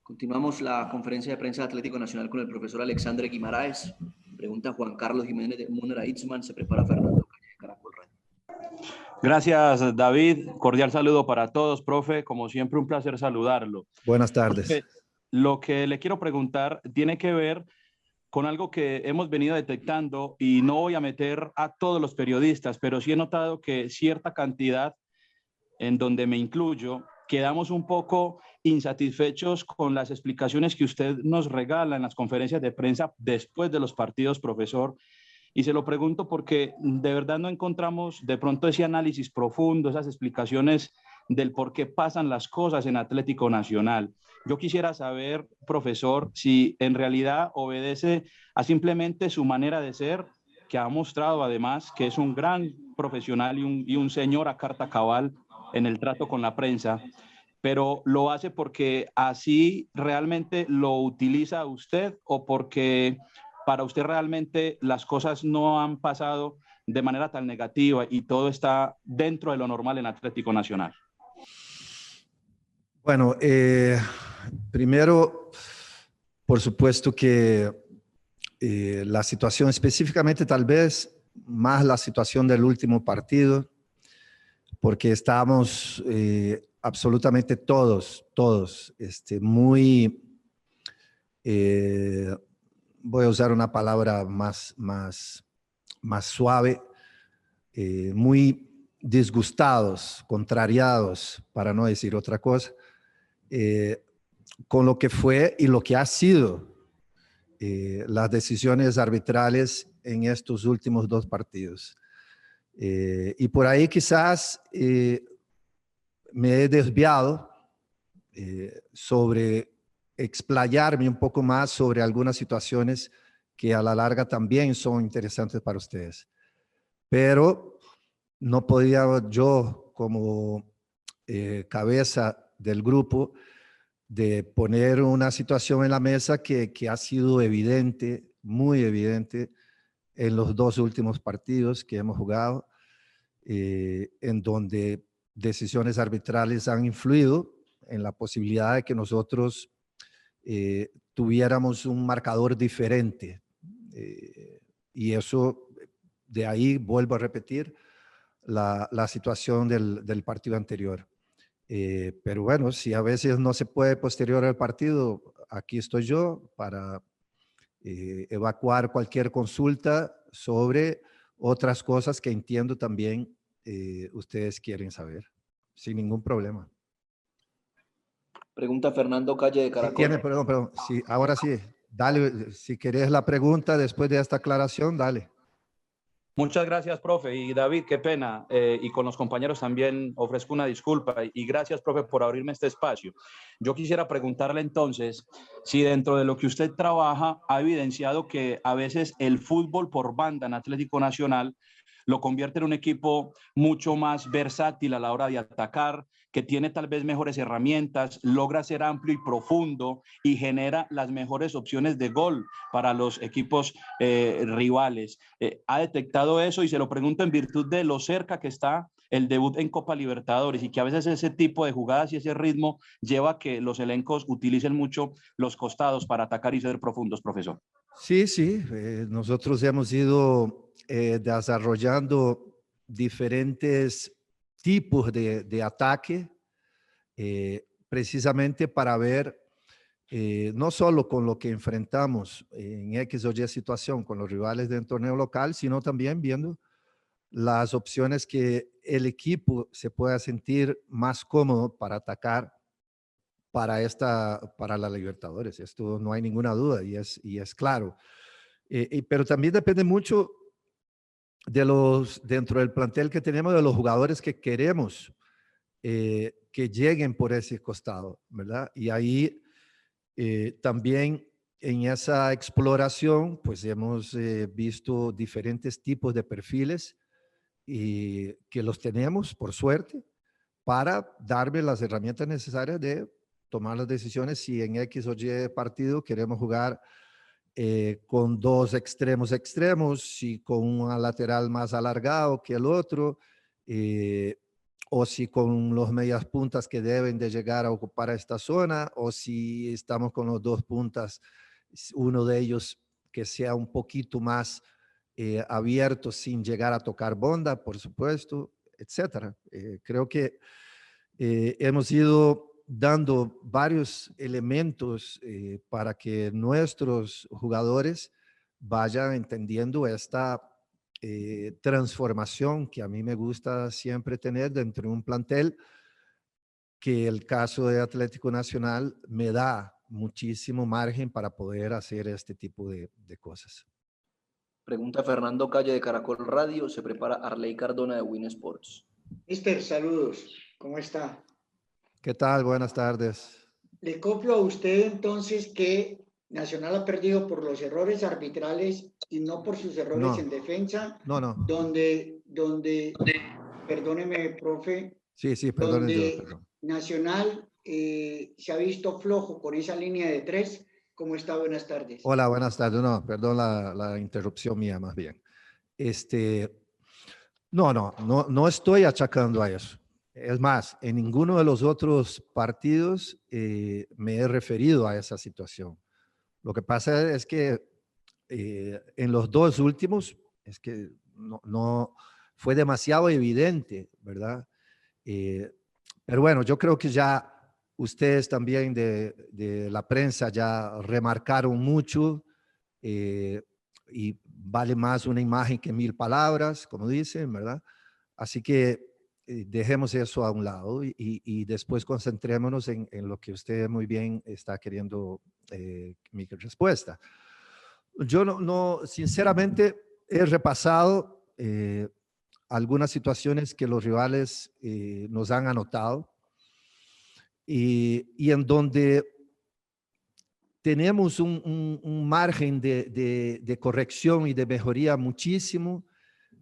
Continuamos la conferencia de prensa de Atlético Nacional con el profesor Alexandre Guimaraes. Pregunta Juan Carlos Jiménez de Munera Itzman. Se prepara Fernando Calle de Caracol Radio. Gracias, David. Cordial saludo para todos, profe. Como siempre, un placer saludarlo. Buenas tardes. Lo que le quiero preguntar tiene que ver con algo que hemos venido detectando, y no voy a meter a todos los periodistas, pero sí he notado que cierta cantidad, en donde me incluyo, quedamos un poco insatisfechos con las explicaciones que usted nos regala en las conferencias de prensa después de los partidos, profesor. Y se lo pregunto porque de verdad no encontramos de pronto ese análisis profundo, esas explicaciones del por qué pasan las cosas en Atlético Nacional. Yo quisiera saber, profesor, si en realidad obedece a simplemente su manera de ser, que ha mostrado además que es un gran profesional y un señor a carta cabal en el trato con la prensa, pero lo hace porque así realmente lo utiliza usted, o porque para usted realmente las cosas no han pasado de manera tan negativa y todo está dentro de lo normal en Atlético Nacional. Bueno, primero, por supuesto que la situación específicamente, tal vez más la situación del último partido, porque estábamos absolutamente todos, muy, voy a usar una palabra más suave, muy disgustados, contrariados, para no decir otra cosa, con lo que fue y lo que ha sido las decisiones arbitrales en estos últimos dos partidos. Y por ahí quizás me he desviado sobre explayarme un poco más sobre algunas situaciones que a la larga también son interesantes para ustedes. Pero no podía yo, como cabeza del grupo, de poner una situación en la mesa que ha sido evidente, muy evidente, en los dos últimos partidos que hemos jugado, en donde decisiones arbitrales han influido en la posibilidad de que nosotros tuviéramos un marcador diferente. Y eso, de ahí vuelvo a repetir, la situación del partido anterior. Pero bueno, si a veces no se puede posterior al partido, aquí estoy yo para evacuar cualquier consulta sobre otras cosas que entiendo también ustedes quieren saber, sin ningún problema. Pregunta Fernando Calle de Caracol. Sí, perdón. Sí, ahora sí, dale, si querés la pregunta después de esta aclaración, dale. Muchas gracias, profe. Y David, qué pena. Y con los compañeros también ofrezco una disculpa. Y gracias, profe, por abrirme este espacio. Yo quisiera preguntarle entonces si dentro de lo que usted trabaja ha evidenciado que a veces el fútbol por banda en Atlético Nacional lo convierte en un equipo mucho más versátil a la hora de atacar, que tiene tal vez mejores herramientas, logra ser amplio y profundo y genera las mejores opciones de gol para los equipos rivales. ¿Ha detectado eso? Y se lo pregunto en virtud de lo cerca que está el debut en Copa Libertadores, y que a veces ese tipo de jugadas y ese ritmo lleva a que los elencos utilicen mucho los costados para atacar y ser profundos, profesor. Sí, nosotros hemos ido desarrollando diferentes tipos de ataque, precisamente para ver no solo con lo que enfrentamos en X o Y situación con los rivales del torneo local, sino también viendo las opciones que el equipo se pueda sentir más cómodo para atacar para la Libertadores. Esto no hay ninguna duda y es claro. Pero también depende mucho dentro del plantel que tenemos, de los jugadores que queremos que lleguen por ese costado, ¿verdad? Y ahí también en esa exploración, pues hemos visto diferentes tipos de perfiles y que los tenemos, por suerte, para darme las herramientas necesarias de tomar las decisiones si en X o Y partido queremos jugar con dos extremos, si con un lateral más alargado que el otro, o si con los medias puntas que deben de llegar a ocupar esta zona, o si estamos con los dos puntas, uno de ellos que sea un poquito más abierto sin llegar a tocar banda, por supuesto, etcétera. Creo que hemos ido dando varios elementos para que nuestros jugadores vayan entendiendo esta transformación que a mí me gusta siempre tener dentro de un plantel, que el caso de Atlético Nacional me da muchísimo margen para poder hacer este tipo de cosas. Pregunta Fernando Calle de Caracol Radio. Se prepara Arley Cardona de Win Sports. Mister, saludos. ¿Cómo está? ¿Qué tal? Buenas tardes. Le coplo a usted entonces que Nacional ha perdido por los errores arbitrales y no por sus errores en defensa. No. Donde, perdóneme, profe. Sí, perdón. Donde Nacional se ha visto flojo con esa línea de 3. ¿Cómo está? Buenas tardes. Hola, buenas tardes. No, perdón la interrupción mía más bien. No estoy achacando a eso. Es más, en ninguno de los otros partidos me he referido a esa situación. Lo que pasa es que en los dos últimos es que no fue demasiado evidente, ¿verdad? Pero bueno, yo creo que ya ustedes también de la prensa ya remarcaron mucho y vale más una imagen que 1000 palabras, como dicen, ¿verdad? Así que dejemos eso a un lado y después concentrémonos en lo que usted muy bien está queriendo mi respuesta. Yo sinceramente he repasado algunas situaciones que los rivales nos han anotado y en donde tenemos un margen de corrección y de mejoría muchísimo.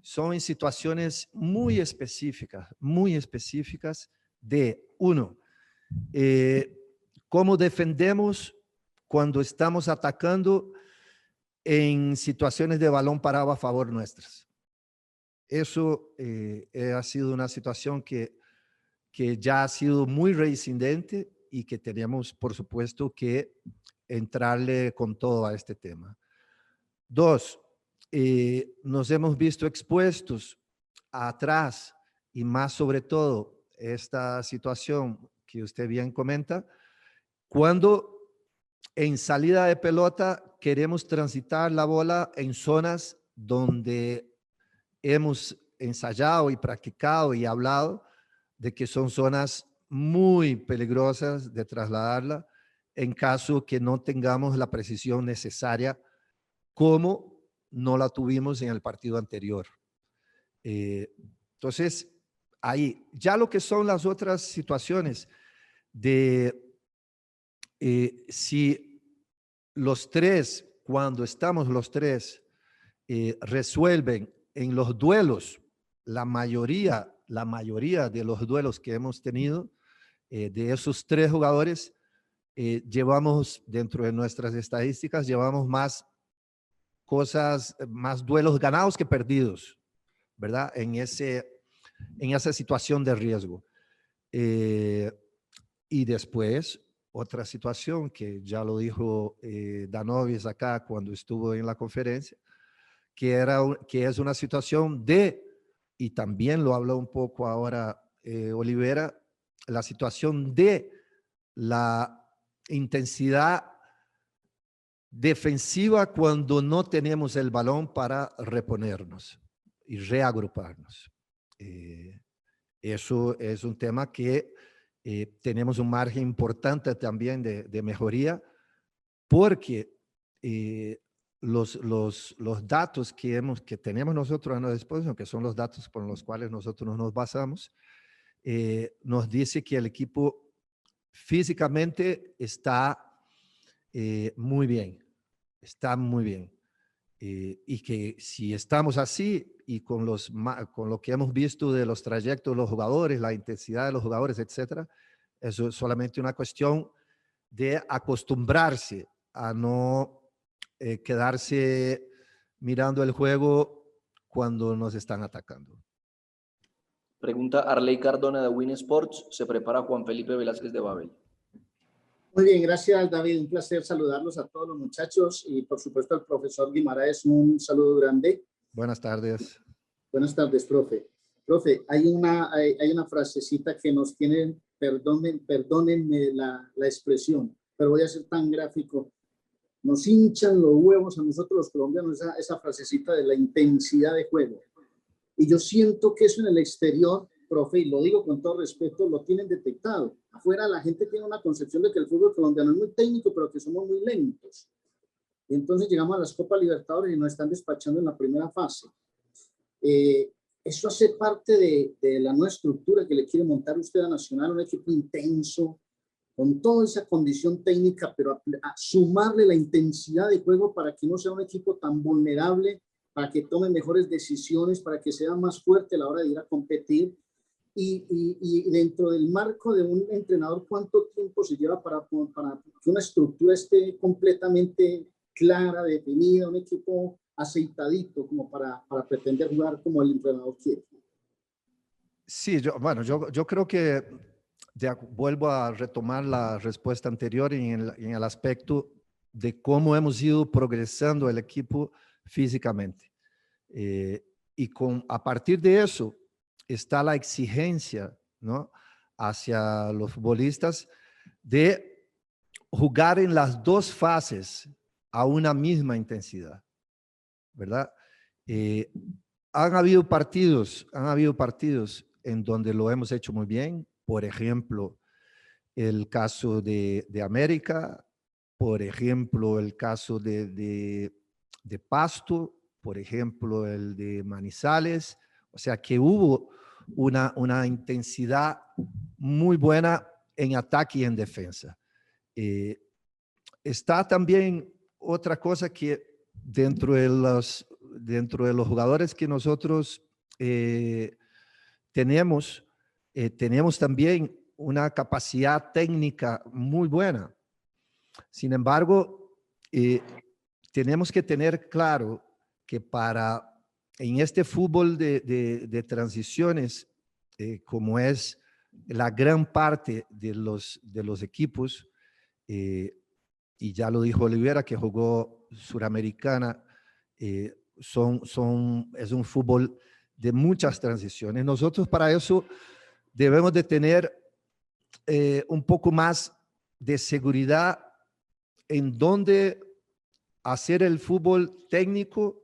Son en situaciones muy específicas de, uno, cómo defendemos cuando estamos atacando en situaciones de balón parado a favor nuestras. Eso ha sido una situación que ya ha sido muy reincidente y que tenemos, por supuesto, que entrarle con todo a este tema. Dos, nos hemos visto expuestos atrás y más sobre todo esta situación que usted bien comenta, cuando en salida de pelota queremos transitar la bola en zonas donde hemos ensayado y practicado y hablado de que son zonas muy peligrosas de trasladarla en caso que no tengamos la precisión necesaria como no la tuvimos en el partido anterior. Entonces, ahí, ya lo que son las otras situaciones de si los tres, cuando estamos los tres, resuelven en los duelos, la mayoría de los duelos que hemos tenido, de esos tres jugadores, llevamos dentro de nuestras estadísticas, llevamos más duelos ganados que perdidos, ¿verdad? En esa situación de riesgo. Y después, otra situación que ya lo dijo Danovis acá cuando estuvo en la conferencia, que es una situación y también lo habló un poco ahora Olivera, la situación de la intensidad defensiva cuando no tenemos el balón para reponernos y reagruparnos. Eso es un tema que tenemos un margen importante también de mejoría, porque los datos que tenemos nosotros a nuestra disposición, que son los datos por los cuales nosotros nos basamos, nos dice que el equipo físicamente está muy bien, y que si estamos así y con lo que hemos visto de los trayectos de los jugadores, la intensidad de los jugadores, etcétera, eso es solamente una cuestión de acostumbrarse a no quedarse mirando el juego cuando nos están atacando. Pregunta Arley Cardona de Win Sports. Se prepara Juan Felipe Velázquez de Babel. Muy bien, gracias David. Un placer saludarlos a todos los muchachos y por supuesto al profesor Guimaraes. Un saludo grande. Buenas tardes. Buenas tardes, profe. Profe, hay una frasecita que nos tiene, perdónenme la expresión, pero voy a ser tan gráfico. Nos hinchan los huevos a nosotros los colombianos esa frasecita de la intensidad de juego. Y yo siento que eso en el exterior, profe, y lo digo con todo respeto, lo tienen detectado. Afuera la gente tiene una concepción de que el fútbol colombiano es muy técnico, pero que somos muy lentos. Y entonces llegamos a las Copas Libertadores y nos están despachando en la primera fase. Eso hace parte de la nueva estructura que le quiere montar usted a Nacional, un equipo intenso, con toda esa condición técnica, pero a sumarle la intensidad de juego para que no sea un equipo tan vulnerable, para que tome mejores decisiones, para que sea más fuerte a la hora de ir a competir. Y dentro del marco de un entrenador, ¿cuánto tiempo se lleva para que una estructura esté completamente clara, definida, un equipo aceitadito como para pretender jugar como el entrenador quiere? Sí, yo creo que vuelvo a retomar la respuesta anterior en el aspecto de cómo hemos ido progresando el equipo físicamente. A partir de eso está la exigencia, ¿no?, hacia los futbolistas de jugar en las dos fases a una misma intensidad, ¿verdad? Han habido partidos en donde lo hemos hecho muy bien. Por ejemplo, el caso de América, por ejemplo, el caso de Pasto, por ejemplo, el de Manizales. O sea, que hubo una intensidad muy buena en ataque y en defensa. Está también otra cosa que dentro de los jugadores que nosotros tenemos también una capacidad técnica muy buena. Sin embargo, tenemos que tener claro que en este fútbol de transiciones, como es la gran parte de los equipos, y ya lo dijo Olivera, que jugó Suramericana, es un fútbol de muchas transiciones. Nosotros para eso debemos de tener un poco más de seguridad en dónde hacer el fútbol técnico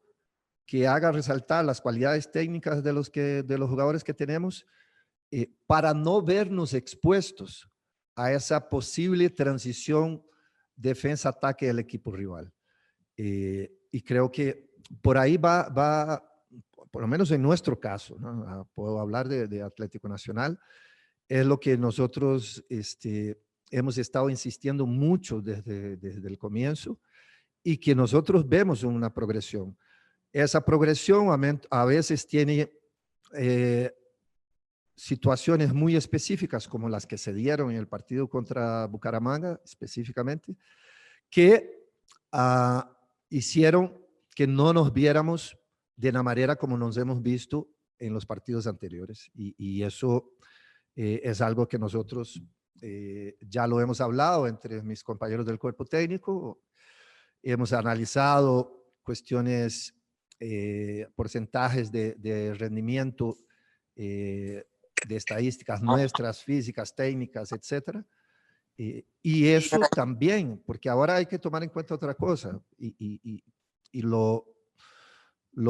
que haga resaltar las cualidades técnicas de los jugadores que tenemos, para no vernos expuestos a esa posible transición defensa-ataque del equipo rival. Y creo que por ahí va, por lo menos en nuestro caso, ¿no? Puedo hablar de Atlético Nacional, es lo que nosotros hemos estado insistiendo mucho desde el comienzo, y que nosotros vemos una progresión. Esa progresión a veces tiene situaciones muy específicas, como las que se dieron en el partido contra Bucaramanga específicamente, que hicieron que no nos viéramos de la manera como nos hemos visto en los partidos anteriores. Y eso es algo que nosotros ya lo hemos hablado entre mis compañeros del cuerpo técnico. Hemos analizado cuestiones, porcentajes de rendimiento, de estadísticas nuestras, físicas, técnicas, etcétera. Y eso también, porque ahora hay que tomar en cuenta otra cosa, y lo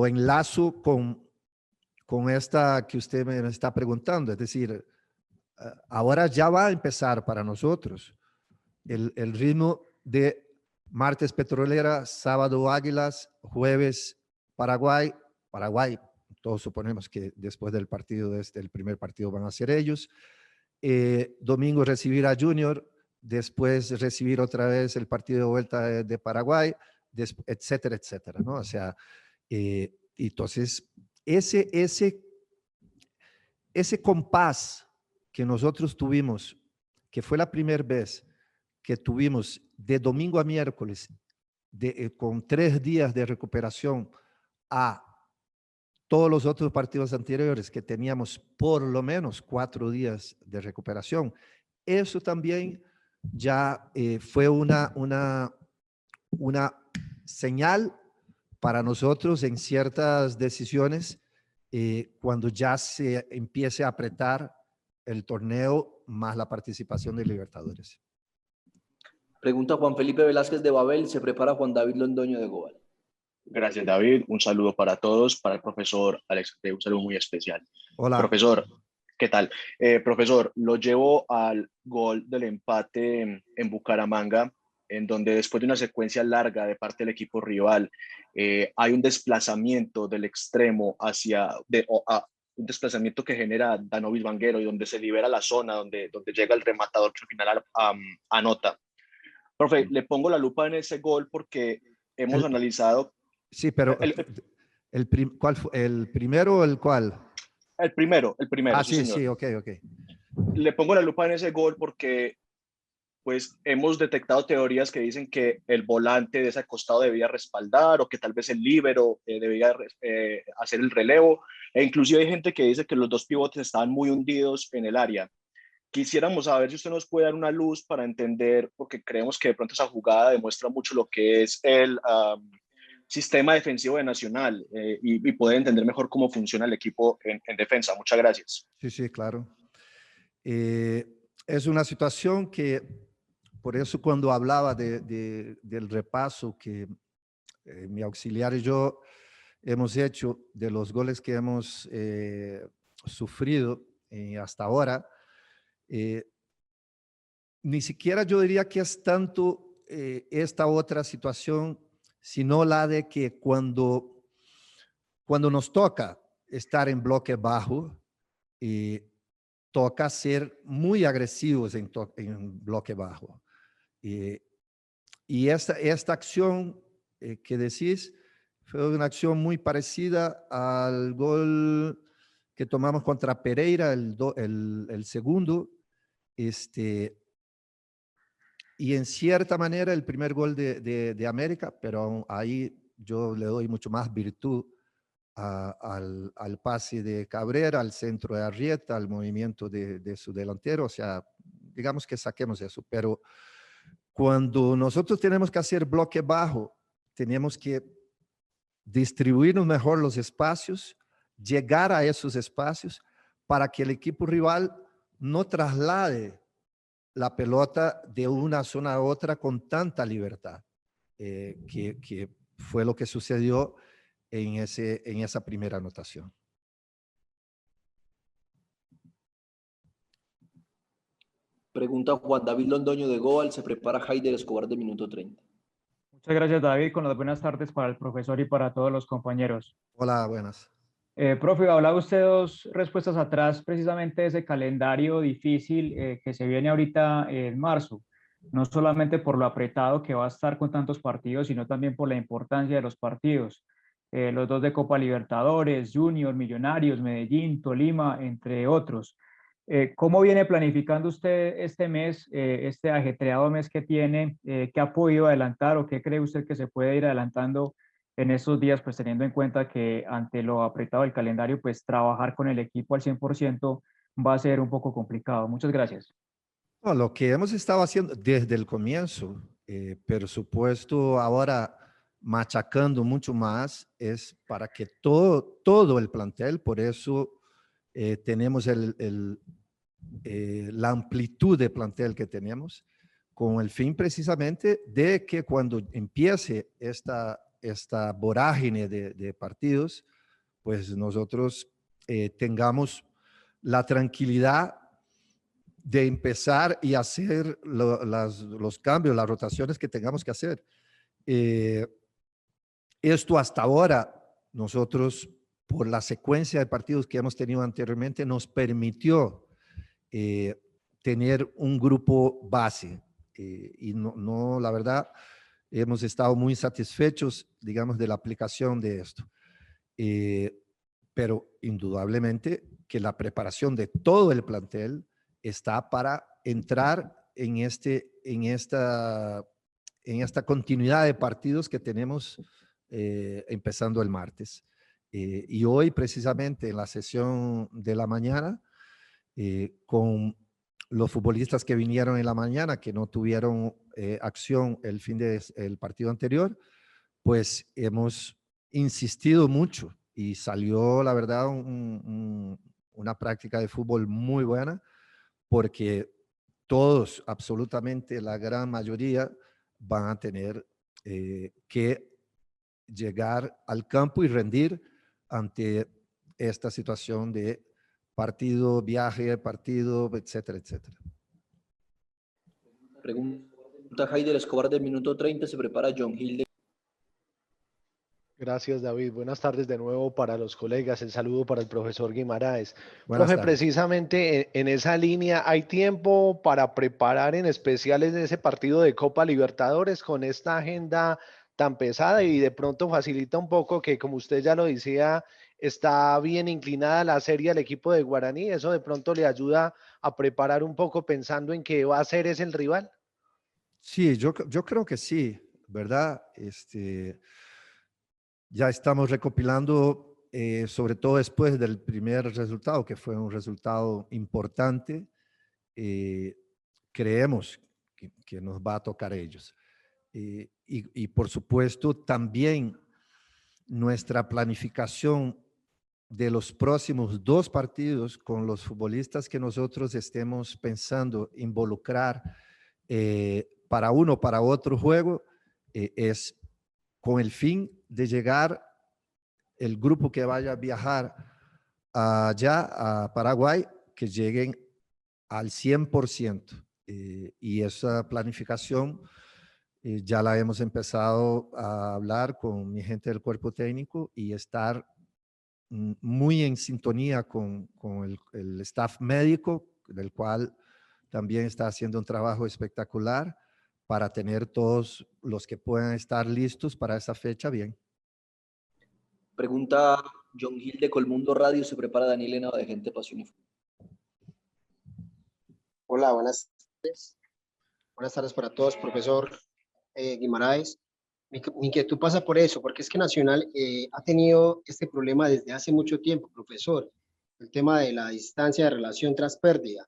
enlazo con esta que usted me está preguntando. Es decir, ahora ya va a empezar para nosotros el ritmo de martes Petrolera, sábado Águilas, jueves Paraguay. Todos suponemos que después del partido, el primer partido van a ser ellos. Domingo recibir a Junior, después recibir otra vez el partido de vuelta de Paraguay, etcétera, etcétera, ¿no? O sea, entonces ese compás que nosotros tuvimos, que fue la primera vez que tuvimos de domingo a miércoles, con 3 días de recuperación, a todos los otros partidos anteriores que teníamos por lo menos 4 días de recuperación. Eso también ya fue una señal para nosotros en ciertas decisiones cuando ya se empiece a apretar el torneo más la participación de Libertadores. Pregunta Juan Felipe Velázquez de Babel, se prepara Juan David Londoño de Gobal. Gracias, David. Un saludo para todos, para el profesor Alex, un saludo muy especial. Hola. Profesor, ¿qué tal? Profesor, lo llevo al gol del empate en Bucaramanga, en donde después de una secuencia larga de parte del equipo rival, hay un desplazamiento del extremo un desplazamiento que genera Danovich Vanguero y donde se libera la zona, donde llega el rematador que al final anota. Profe, le pongo la lupa en ese gol porque hemos analizado... Sí, pero ¿cuál fue? ¿El primero o el cuál? El primero. Ah, sí, sí, señor. sí, ok. Le pongo la lupa en ese gol porque pues hemos detectado teorías que dicen que el volante de ese costado debía respaldar o que tal vez el líbero debía hacer el relevo. E inclusive hay gente que dice que los dos pivotes estaban muy hundidos en el área. Quisiéramos saber si usted nos puede dar una luz para entender, porque creemos que de pronto esa jugada demuestra mucho lo que es el sistema defensivo de Nacional y poder entender mejor cómo funciona el equipo en defensa. Muchas gracias. Sí, claro. Es una situación que, por eso cuando hablaba del repaso que mi auxiliar y yo hemos hecho de los goles que hemos sufrido hasta ahora, ni siquiera yo diría que es tanto esta otra situación, sino la de que cuando nos toca estar en bloque bajo, toca ser muy agresivos en bloque bajo. Y esta acción que decís fue una acción muy parecida al gol que tomamos contra Pereira, el segundo, y en cierta manera el primer gol de América, pero ahí yo le doy mucho más virtud al pase de Cabrera, al centro de Arrieta, al movimiento de su delantero. O sea, digamos que saquemos eso, pero cuando nosotros tenemos que hacer bloque bajo, tenemos que distribuirnos mejor los espacios, llegar a esos espacios para que el equipo rival no traslade la pelota de una zona a otra con tanta libertad, que fue lo que sucedió en esa primera anotación. Pregunta Juan David Londoño de Gobal, se prepara Haider Escobar de minuto 30. Muchas gracias, David. Con las buenas tardes para el profesor y para todos los compañeros. Hola, buenas. Profe, hablaba usted 2 respuestas atrás precisamente de ese calendario difícil que se viene ahorita en marzo, no solamente por lo apretado que va a estar con tantos partidos, sino también por la importancia de los partidos. Los 2 de Copa Libertadores, Junior, Millonarios, Medellín, Tolima, entre otros. ¿Cómo viene planificando usted este mes, este ajetreado mes que tiene? ¿Qué ha podido adelantar o qué cree usted que se puede ir adelantando en estos días, pues teniendo en cuenta que ante lo apretado del calendario, pues trabajar con el equipo al 100% va a ser un poco complicado? Muchas gracias. No, lo que hemos estado haciendo desde el comienzo, por supuesto, ahora machacando mucho más, es para que todo el plantel, por eso tenemos la amplitud de plantel que tenemos, con el fin precisamente de que cuando empiece esta vorágine de partidos, pues nosotros tengamos la tranquilidad de empezar y hacer los cambios, las rotaciones que tengamos que hacer. Esto hasta ahora, nosotros, por la secuencia de partidos que hemos tenido anteriormente, nos permitió tener un grupo base. Y no, la verdad, hemos estado muy satisfechos, digamos, de la aplicación de esto. Pero indudablemente que la preparación de todo el plantel está para entrar en esta continuidad de partidos que tenemos empezando el martes. Y hoy precisamente en la sesión de la mañana, con los futbolistas que vinieron en la mañana, que no tuvieron acción el partido anterior, pues hemos insistido mucho y salió, la verdad, una práctica de fútbol muy buena, porque todos, absolutamente la gran mayoría, van a tener que llegar al campo y rendir ante esta situación de partido, viaje, partido, etcétera, etcétera. Pregunta Haider Escobar del minuto 30, se prepara John Hill. Gracias, David. Buenas tardes de nuevo para los colegas. El saludo para el profesor Guimaraes. Buenas Profe, tardes. precisamente en esa línea, ¿hay tiempo para preparar en especial en ese partido de Copa Libertadores con esta agenda tan pesada y de pronto facilita un poco que, como usted ya lo decía, está bien inclinada la serie al equipo de Guaraní? ¿Eso de pronto le ayuda a preparar un poco pensando en que va a ser ese el rival? Sí, yo creo que sí, ¿verdad? Ya estamos recopilando, sobre todo después del primer resultado, que fue un resultado importante. Creemos que nos va a tocar a ellos. Y por supuesto, también nuestra planificación de los próximos 2 partidos con los futbolistas que nosotros estemos pensando involucrar para uno, para otro juego, es con el fin de llegar el grupo que vaya a viajar allá a Paraguay, que lleguen al 100%. Y esa planificación ya la hemos empezado a hablar con mi gente del cuerpo técnico y estar muy en sintonía con el staff médico, del cual también está haciendo un trabajo espectacular para tener todos los que puedan estar listos para esa fecha bien. Pregunta John Hill de Colmundo Radio, se prepara Daniel Henao de Gente Pasión y Fútbol. Hola, buenas tardes. Buenas tardes para todos, profesor Guimaraes. Mi inquietud pasa por eso, porque es que Nacional ha tenido este problema desde hace mucho tiempo, profesor. El tema de la distancia de relación tras pérdida,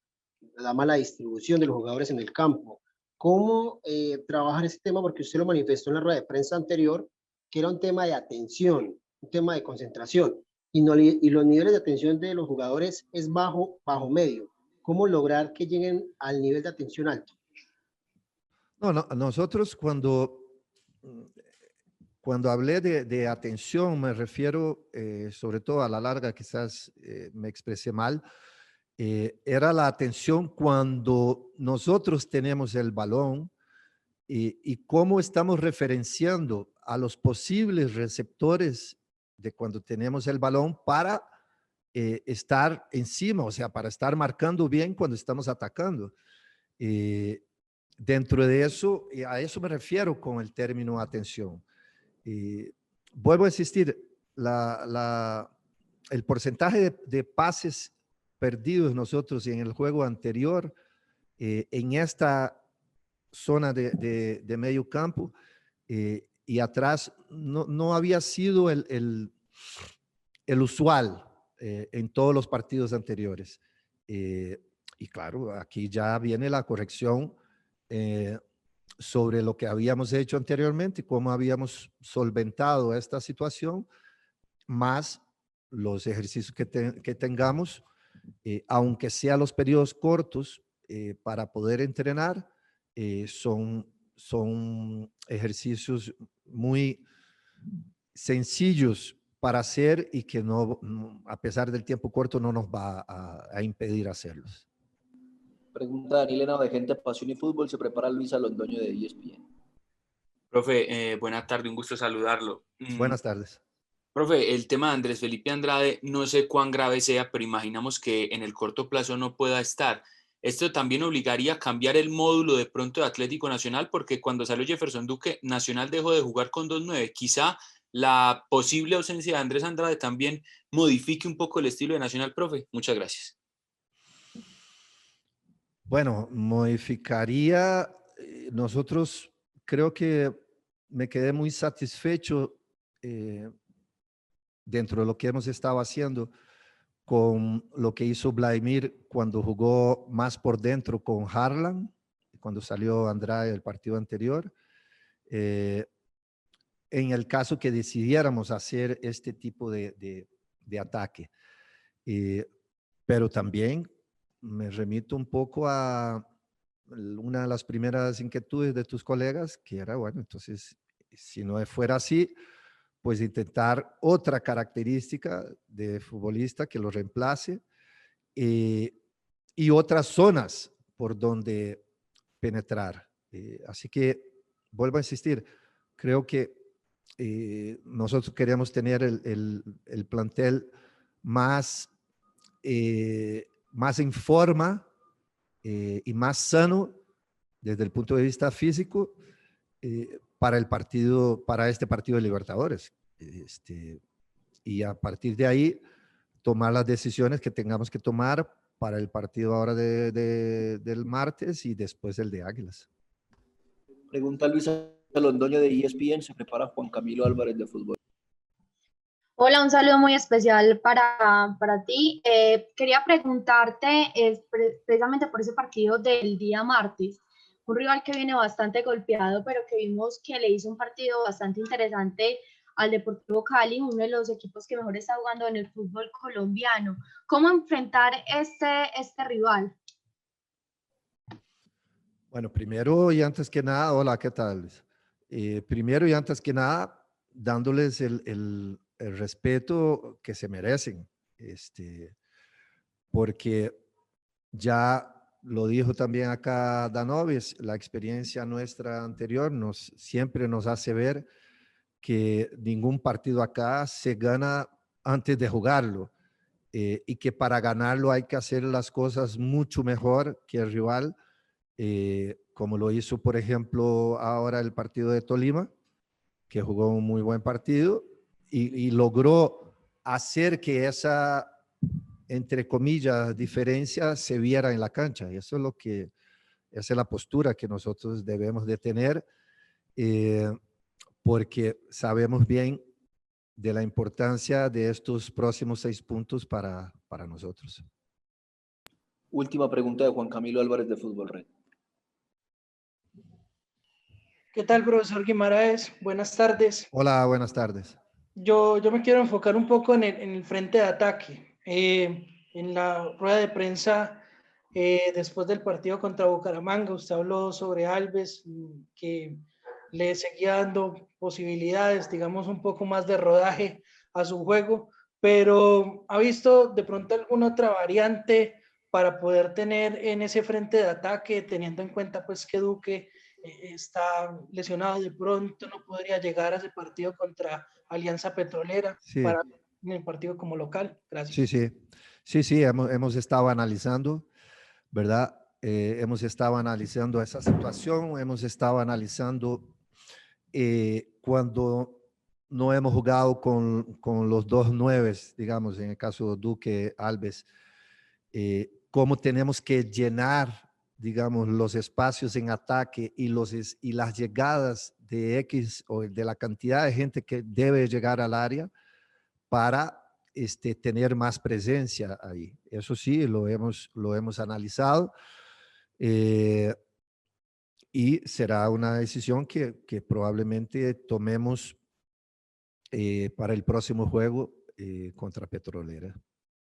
la mala distribución de los jugadores en el campo. ¿Cómo trabajar ese tema? Porque usted lo manifestó en la rueda de prensa anterior, que era un tema de atención, un tema de concentración, y los niveles de atención de los jugadores es bajo medio. ¿Cómo lograr que lleguen al nivel de atención alto? No, nosotros cuando hablé de atención me refiero sobre todo a la larga, quizás me expresé mal, era la atención cuando nosotros tenemos el balón y cómo estamos referenciando a los posibles receptores de cuando tenemos el balón para estar encima, o sea, para estar marcando bien cuando estamos atacando. Dentro de eso, a eso me refiero con el término atención. Vuelvo a insistir, el porcentaje de pases perdidos nosotros en el juego anterior, en esta zona de medio campo y atrás, no había sido el usual en todos los partidos anteriores. Y claro, aquí ya viene la corrección sobre lo que habíamos hecho anteriormente, cómo habíamos solventado esta situación, más los ejercicios que tengamos, aunque sean los periodos cortos, para poder entrenar, son ejercicios muy sencillos para hacer y que a pesar del tiempo corto no nos va a impedir hacerlos. Pregunta Daniel Henao de Gente Pasión y Fútbol, se prepara Luisa Londoño de ESPN. Profe, buenas tardes, un gusto saludarlo. Buenas tardes. Profe, el tema de Andrés Felipe Andrade, no sé cuán grave sea, pero imaginamos que en el corto plazo no pueda estar. Esto también obligaría a cambiar el módulo de pronto de Atlético Nacional, porque cuando salió Jefferson Duque, Nacional dejó de jugar con 2-9. Quizá la posible ausencia de Andrés Andrade también modifique un poco el estilo de Nacional, profe. Muchas gracias. Bueno, modificaría, nosotros creo que me quedé muy satisfecho dentro de lo que hemos estado haciendo, con lo que hizo Vladimir cuando jugó más por dentro con Harlan, cuando salió Andrade del partido anterior, en el caso que decidiéramos hacer este tipo de ataque. Pero también me remito un poco a una de las primeras inquietudes de tus colegas, que era, bueno, entonces, si no fuera así, pues intentar otra característica de futbolista que lo reemplace y otras zonas por donde penetrar. Así que, vuelvo a insistir, creo que nosotros queríamos tener el plantel más en forma y más sano desde el punto de vista físico para este partido de Libertadores. Y a partir de ahí, tomar las decisiones que tengamos que tomar para el partido ahora del martes y después el de Águilas. Pregunta Luisa Londoño de ESPN, se prepara Juan Camilo Álvarez de fútbol. Hola, un saludo muy especial para ti. Quería preguntarte precisamente por ese partido del día martes, un rival que viene bastante golpeado, pero que vimos que le hizo un partido bastante interesante al Deportivo Cali, uno de los equipos que mejor está jugando en el fútbol colombiano. ¿Cómo enfrentar este rival? Bueno, primero y antes que nada, hola, ¿qué tal? Primero y antes que nada, dándoles el respeto que se merecen, porque ya lo dijo también acá Danovis, la experiencia nuestra anterior siempre nos hace ver que ningún partido acá se gana antes de jugarlo y que para ganarlo hay que hacer las cosas mucho mejor que el rival, como lo hizo, por ejemplo, ahora el partido de Tolima, que jugó un muy buen partido y logró hacer que esa, entre comillas, diferencia se viera en la cancha. Y eso es esa es la postura que nosotros debemos de tener, porque sabemos bien de la importancia de estos próximos 6 puntos para nosotros. Última pregunta de Juan Camilo Álvarez de Fútbol Red. ¿Qué tal, profesor Guimaraes? Buenas tardes. Hola, buenas tardes. Yo me quiero enfocar un poco en el frente de ataque. En la rueda de prensa, después del partido contra Bucaramanga, usted habló sobre Alves, que le seguía dando posibilidades, digamos, un poco más de rodaje a su juego, pero ¿ha visto de pronto alguna otra variante para poder tener en ese frente de ataque, teniendo en cuenta pues que Duque está lesionado, de pronto no podría llegar a ese partido contra Alianza Petrolera para en el partido como local? Gracias. Sí, hemos estado analizando, ¿verdad? Hemos estado analizando esa situación, hemos estado analizando cuando no hemos jugado con los 2 9, digamos, en el caso de Duque, Alves, cómo tenemos que llenar, digamos, los espacios en ataque y las llegadas de X o de la cantidad de gente que debe llegar al área para tener más presencia ahí. Eso sí, lo hemos analizado y será una decisión que probablemente tomemos para el próximo juego contra Petrolera.